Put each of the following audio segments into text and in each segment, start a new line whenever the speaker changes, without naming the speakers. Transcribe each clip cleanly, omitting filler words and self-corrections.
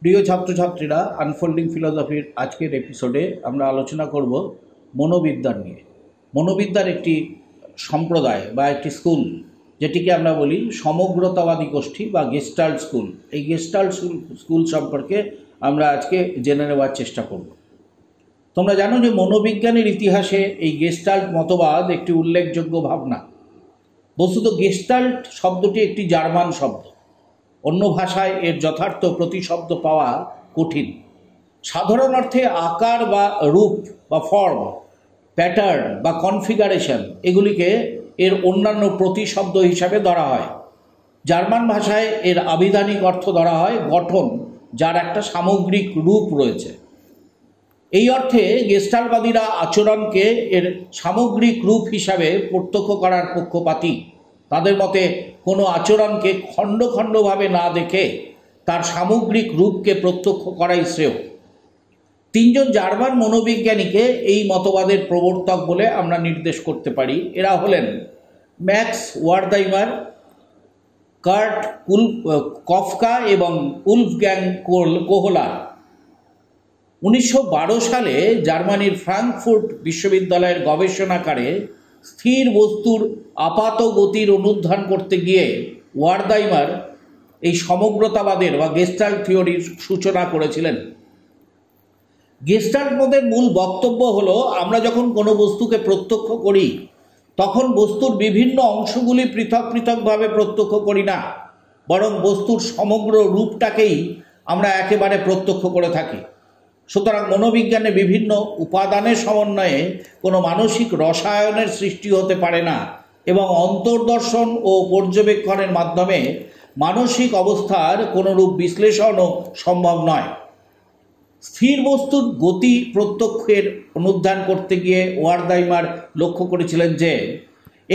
প্রিয় ছাত্রছাত্রীরা, আনফোল্ডিং ফিলোসফির আজকের এপিসোডে আমরা আলোচনা করব মনোবিদ্যার নিয়ে। মনোবিদ্যার একটি সম্প্রদায় বা একটি স্কুল, যেটিকে আমরা বলি সমগ্রতাবাদী গোষ্ঠী বা গেস্টাল্ট স্কুল। এই গেস্টাল্ট স্কুল সম্পর্কে আমরা আজকে জেনে নেওয়ার চেষ্টা করব। তোমরা জানো যে মনোবিজ্ঞানের ইতিহাসে এই গেস্টাল্ট মতবাদ একটি উল্লেখযোগ্য ভাবনা। বস্তুত গেস্টাল্ট শব্দটি একটি জার্মান শব্দ। অন্য ভাষায় এর যথার্থ প্রতিশব্দ পাওয়া কঠিন। সাধারণ অর্থে আকার বা রূপ বা ফর্ম, প্যাটার্ন বা কনফিগারেশন, এগুলিকে এর অন্যান্য প্রতিশব্দ হিসাবে ধরা হয়। জার্মান ভাষায় এর আবিধানিক অর্থ ধরা হয় গঠন, যার একটা সামগ্রিক রূপ রয়েছে। এই অর্থে গেস্টাল্টবাদীরা আচরণকে এর সামগ্রিক রূপ হিসাবে প্রত্যক্ষ করার পক্ষপাতী। তাদের মতে কোনো আচরণকে খণ্ড খণ্ডভাবে না দেখে তার সামগ্রিক রূপকে প্রত্যক্ষ করাই শ্রেয়। তিনজন জার্মান মনোবিজ্ঞানীকে এই মতবাদের প্রবর্তক বলে আমরা নির্দেশ করতে পারি। এরা হলেন ম্যাক্স ওয়ার্দাইমার, কার্ট কফকা এবং উলফগ্যাং কোহলার। 1912 সালে জার্মানির ফ্রাঙ্কফুর্ট বিশ্ববিদ্যালয়ের গবেষণাগারে স্থির বস্তুর আপাত গতির অনুধান করতে গিয়ে ওয়ার্দাইমার এই সমগ্রতাবাদের বা গেস্টাল্ট থিওরির সূচনা করেছিলেন। গেস্টাল্ট মতের মূল বক্তব্য হলো, আমরা যখন কোনো বস্তুকে প্রত্যক্ষ করি তখন বস্তুর বিভিন্ন অংশগুলি পৃথক পৃথকভাবে প্রত্যক্ষ করি না, বরং বস্তুর সমগ্র রূপটাকেই আমরা একেবারে প্রত্যক্ষ করে থাকি। সুতরাং মনোবিজ্ঞানে বিভিন্ন উপাদানের সমন্বয়ে কোনো মানসিক রসায়নের সৃষ্টি হতে পারে না এবং অন্তর্দর্শন ও পর্যবেক্ষণের মাধ্যমে মানসিক অবস্থার কোনোরূপ বিশ্লেষণও সম্ভব নয়। স্থির বস্তুর গতি প্রত্যক্ষের অনুধান করতে গিয়ে ওয়ার্দাইমার লক্ষ্য করেছিলেন যে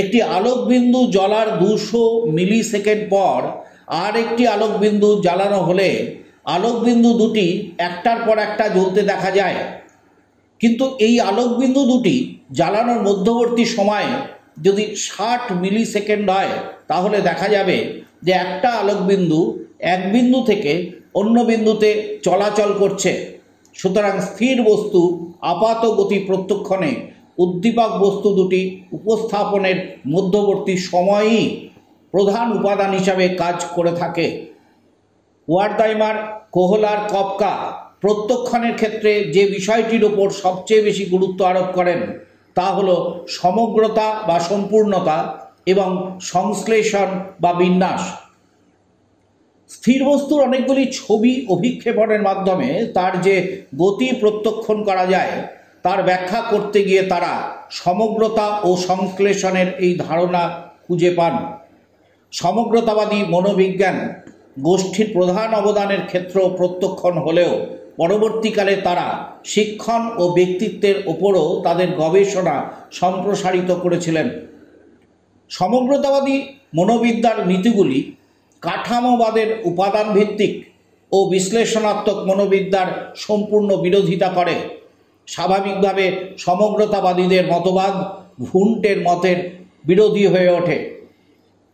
একটি আলোকবিন্দু জ্বলার 200 মিলিসেকেন্ড পর আর একটি আলোকবিন্দু জ্বালানো হলে আলোকবিন্দু দুটি একটার পর একটা জ্বলতে দেখা যায়। কিন্তু এই আলোকবিন্দু দুটি জ্বালানোর মধ্যবর্তী সময় যদি 60 মিলিসেকেন্ড হয়, তাহলে দেখা যাবে যে একটা আলোকবিন্দু এক বিন্দু থেকে অন্য বিন্দুতে চলাচল করছে। সুতরাং স্থির বস্তু আপাত গতি প্রত্যক্ষণে উদ্দীপক বস্তু দুটি উপস্থাপনের মধ্যবর্তী সময়ই প্রধান উপাদান হিসাবে কাজ করে থাকে। ওয়ার্দাইমার, কোহলার, কফকা প্রত্যক্ষণের ক্ষেত্রে যে বিষয়টির ওপর সবচেয়ে বেশি গুরুত্ব আরোপ করেন তা হল সমগ্রতা বা সম্পূর্ণতা এবং সংশ্লেষণ বা বিন্যাস। স্থির বস্তুর অনেকগুলি ছবি অভিক্ষেপণের মাধ্যমে তার যে গতি প্রত্যক্ষণ করা যায় তার ব্যাখ্যা করতে গিয়ে তারা সমগ্রতা ও সংশ্লেষণের এই ধারণা খুঁজে পান। সমগ্রতাবাদী মনোবিজ্ঞান গোষ্ঠীর প্রধান অবদানের ক্ষেত্র প্রত্যক্ষণ হলেও পরবর্তীকালে তারা শিক্ষণ ও ব্যক্তিত্বের ওপরও তাদের গবেষণা সম্প্রসারিত করেছিলেন। সমগ্রতাবাদী মনোবিদ্যার নীতিগুলি কাঠামোবাদের উপাদান ভিত্তিক ও বিশ্লেষণাত্মক মনোবিদ্যার সম্পূর্ণ বিরোধিতা করে। স্বাভাবিকভাবে সমগ্রতাবাদীদের মতবাদ ভুন্টের মতের বিরোধী হয়ে ওঠে।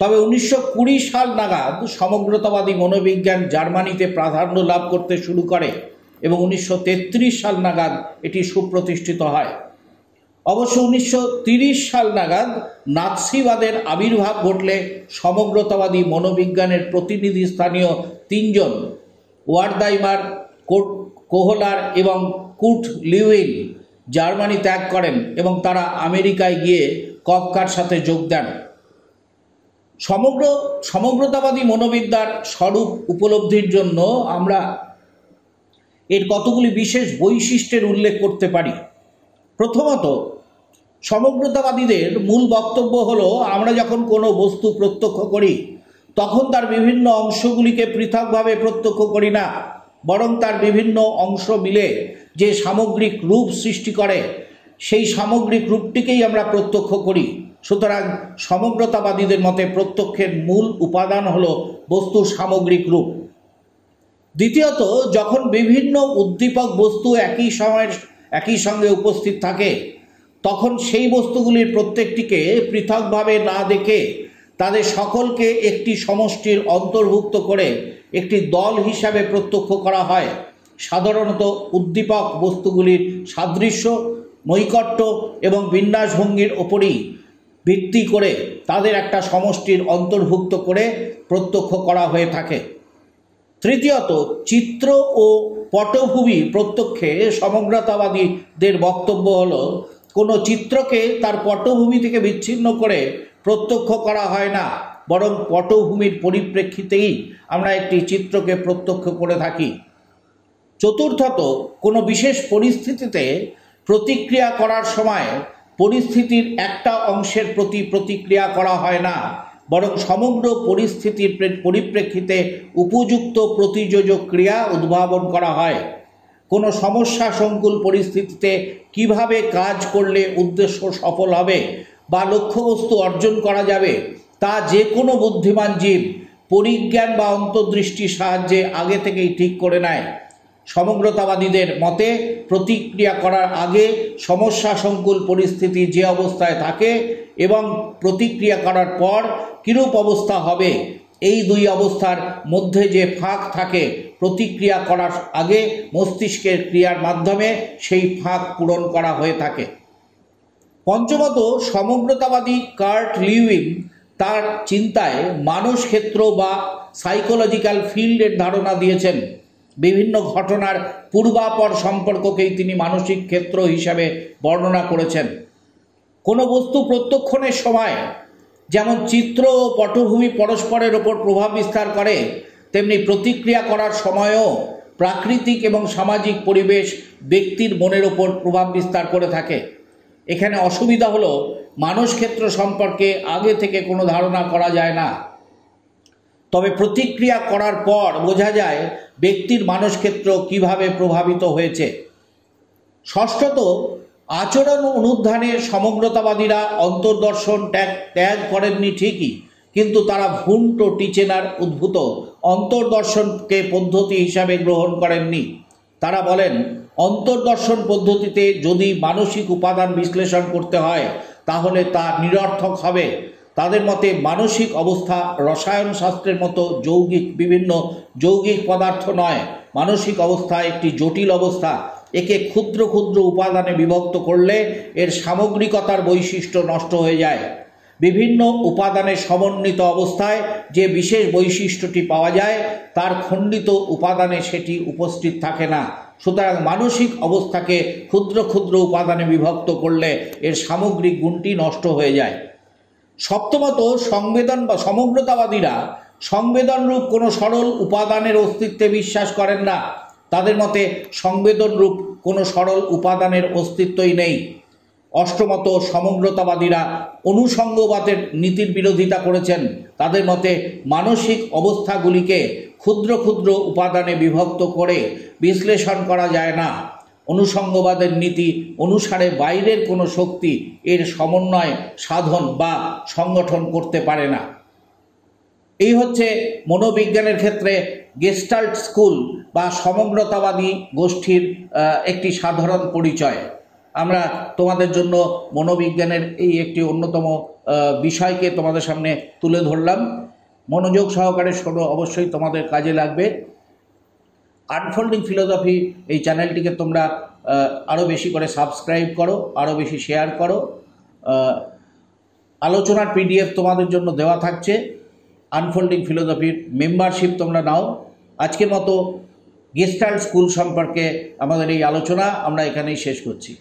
তবে 1920 সাল নাগাদ সমগ্রতাবাদী মনোবিজ্ঞান জার্মানিতে প্রাধান্য লাভ করতে শুরু করে এবং 1933 সাল নাগাদ এটি সুপ্রতিষ্ঠিত হয়। অবশ্য 1930 সাল নাগাদ নাৎসিবাদের আবির্ভাব ঘটলে সমগ্রতাবাদী মনোবিজ্ঞানের প্রতিনিধি স্থানীয় তিনজন, ওয়ার্দাইমার, কোহলার এবং কুর্ট লিউইন, জার্মানি ত্যাগ করেন এবং তারা আমেরিকায় গিয়ে কফকার সাথে যোগ দেন। সমগ্রতাবাদী মনোবিদ্যার স্বরূপ উপলব্ধির জন্য আমরা এর কতগুলি বিশেষ বৈশিষ্ট্যের উল্লেখ করতে পারি। প্রথমত, সমগ্রতাবাদীদের মূল বক্তব্য হলো, আমরা যখন কোনো বস্তু প্রত্যক্ষ করি তখন তার বিভিন্ন অংশগুলিকে পৃথকভাবে প্রত্যক্ষ করি না, বরং তার বিভিন্ন অংশ মিলে যে সামগ্রিক রূপ সৃষ্টি করে সেই সামগ্রিক রূপটিকেই আমরা প্রত্যক্ষ করি। সুতরাং সমগ্রতাবাদীদের মতে প্রত্যক্ষের মূল উপাদান হল বস্তুর সামগ্রিক রূপ। দ্বিতীয়ত, যখন বিভিন্ন উদ্দীপক বস্তু একই সঙ্গে উপস্থিত থাকে তখন সেই বস্তুগুলির প্রত্যেকটিকে পৃথকভাবে না দেখে তাদের সকলকে একটি সমষ্টির অন্তর্ভুক্ত করে একটি দল হিসাবে প্রত্যক্ষ করা হয়। সাধারণত উদ্দীপক বস্তুগুলির সাদৃশ্য, নৈকট্য এবং বিন্যাসভঙ্গির ওপরই ভিত্তি করে তাদের একটা সমষ্টির অন্তর্ভুক্ত করে প্রত্যক্ষ করা হয়ে থাকে। তৃতীয়ত, চিত্র ও পটভূমি প্রত্যক্ষে সমগ্রতাবাদীদের বক্তব্য হলো, কোনো চিত্রকে তার পটভূমি থেকে বিচ্ছিন্ন করে প্রত্যক্ষ করা হয় না, বরং পটভূমির পরিপ্রেক্ষিতেই আমরা একটি চিত্রকে প্রত্যক্ষ করে থাকি। চতুর্থত, কোনো বিশেষ পরিস্থিতিতে প্রতিক্রিয়া করার সময় পরিস্থিতির একটা অংশের প্রতি প্রতিক্রিয়া করা হয় না, বরং সমগ্র পরিস্থিতির পরিপ্রেক্ষিতে উপযুক্ত প্রতিযোজক ক্রিয়া উদ্ভাবন করা হয়। কোনো সমস্যা সংকুল পরিস্থিতিতে কিভাবে কাজ করলে উদ্দেশ্য সফল হবে বা লক্ষ্যবস্তু অর্জন করা যাবে তা যে কোনো বুদ্ধিমান জীব পরিজ্ঞান বা অন্তর্দৃষ্টির সাহায্যে আগে থেকেই ঠিক করে নেয়। সমগ্রতাবাদীদের মতে প্রতিক্রিয়া করার আগে সমস্যা সংকুল পরিস্থিতি যে অবস্থায় থাকে এবং প্রতিক্রিয়া করার পর কিরূপ অবস্থা হবে, এই দুই অবস্থার মধ্যে যে ফাঁক থাকে, প্রতিক্রিয়া করার আগে মস্তিষ্কের ক্রিয়ার মাধ্যমে সেই ফাঁক পূরণ করা হয়ে থাকে। পঞ্চমত, সমগ্রতাবাদী কার্ট লিউইং তার চিন্তায় মানস ক্ষেত্র বা সাইকোলজিক্যাল ফিল্ডের ধারণা দিয়েছেন। বিভিন্ন ঘটনার পূর্বাপর সম্পর্ককেই তিনি মানসিক ক্ষেত্র হিসাবে বর্ণনা করেছেন। কোনো বস্তু প্রত্যক্ষণের সময় যেমন চিত্র ও পটভূমি পরস্পরের ওপর প্রভাব বিস্তার করে, তেমনি প্রতিক্রিয়া করার সময়ও প্রাকৃতিক এবং সামাজিক পরিবেশ ব্যক্তির মনের ওপর প্রভাব বিস্তার করে থাকে। এখানে অসুবিধা হলো মানসক্ষেত্র সম্পর্কে আগে থেকে কোনো ধারণা করা যায় না, তবে প্রতিক্রিয়া করার পর বোঝা যায় ব্যক্তির মানসক্ষেত্র কিভাবে প্রভাবিত হয়েছে। ষষ্ঠত, আচরণ অনুধ্যানে সমগ্রতাবাদীরা অন্তর্দর্শন ত্যাগ করেননি ঠিকই, কিন্তু তারা ভুন্ট টিচেনার উদ্ভূত অন্তর্দর্শনকে পদ্ধতি হিসাবে গ্রহণ করেননি। তারা বলেন, অন্তর্দর্শন পদ্ধতিতে যদি মানসিক উপাদান বিশ্লেষণ করতে হয় তাহলে তা নিরর্থক হবে। তাদের মতে মানসিক অবস্থা রসায়ন শাস্ত্রের মতো বিভিন্ন যৌগিক পদার্থ নয়। মানসিক অবস্থা একটি জটিল অবস্থা। একে ক্ষুদ্র ক্ষুদ্র উপাদানে বিভক্ত করলে এর সামগ্রিকতার বৈশিষ্ট্য নষ্ট হয়ে যায়। বিভিন্ন উপাদানের সমন্বিত অবস্থায় যে বিশেষ বৈশিষ্ট্যটি পাওয়া যায় তার খণ্ডিত উপাদানে সেটি উপস্থিত থাকে না। সুতরাং মানসিক অবস্থাকে ক্ষুদ্র ক্ষুদ্র উপাদানে বিভক্ত করলে এর সামগ্রিক গুণটি নষ্ট হয়ে যায়। সপ্তমত, সংবেদন বা সমগ্রতাবাদীরা সংবেদনরূপ কোনো সরল উপাদানের অস্তিত্বে বিশ্বাস করেন না। তাদের মতে সংবেদনরূপ কোনো সরল উপাদানের অস্তিত্বই নেই। অষ্টমত, সমগ্রতাবাদীরা অনুসঙ্গবাদের নীতির বিরোধিতা করেছেন। তাদের মতে মানসিক অবস্থাগুলিকে ক্ষুদ্র ক্ষুদ্র উপাদানে বিভক্ত করে বিশ্লেষণ করা যায় না। অনুসঙ্গবাদের নীতি অনুসারে বাইরের কোনো শক্তি এর সমন্বয় সাধন বা সংগঠন করতে পারে না। এই হচ্ছে মনোবিজ্ঞানের ক্ষেত্রে গেস্টাল্ট স্কুল বা সমগ্রতাবাদী গোষ্ঠীর একটি সাধারণ পরিচয়। আমরা তোমাদের জন্য মনোবিজ্ঞানের এই একটি অন্যতম বিষয়কে তোমাদের সামনে তুলে ধরলাম। মনোযোগ সহকারে শোনো, অবশ্যই তোমাদের কাজে লাগবে। আনফোল্ডিং ফিলোসফি এই চ্যানেলটিকে তোমরা আরও বেশি করে সাবস্ক্রাইব করো, আরও বেশি শেয়ার করো। আলোচনার পিডিএফ তোমাদের জন্য দেওয়া থাকছে। আনফোল্ডিং ফিলোসফির মেম্বারশিপ তোমরা নাও। আজকের মতো গেস্টাল্ট স্কুল সম্পর্কে আমাদের এই আলোচনা আমরা এখানেই শেষ করছি।